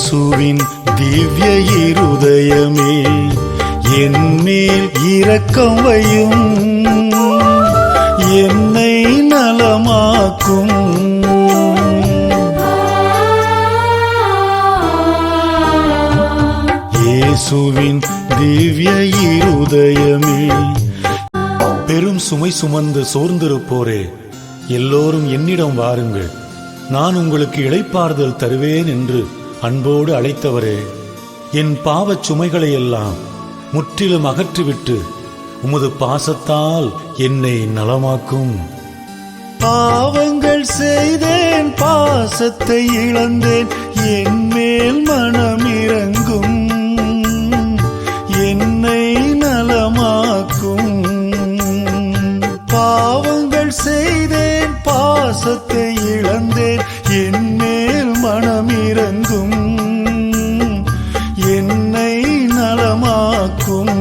இயேசுவின் திவ்ய இருதயமே, என்மேல் இரக்கம் வையும், என்னை நலமாக்கும். இயேசுவின் திவ்ய இருதயமே. பெரும் சுமை சுமந்து சோர்ந்திருப்போரே, எல்லோரும் என்னிடம் வாருங்கள், நான் உங்களுக்கு இளைப்பாறுதல் தருவேன் என்று அன்போடு அழைத்தவரே, என் பாவச் சுமைகளையெல்லாம் முற்றிலும் அகற்றிவிட்டு உமது பாசத்தால் என்னை நலமாக்கும். பாவங்கள் செய்தேன், பாசத்தை இழந்தேன், என் மேல் மனம் இறங்கும், என்னை நலமாக்கும். பாவங்கள் செய்தேன், பாசத்தை இழந்தேன், என் மேல் மனம் இறங்கும், என்னை நலமாக்கும்.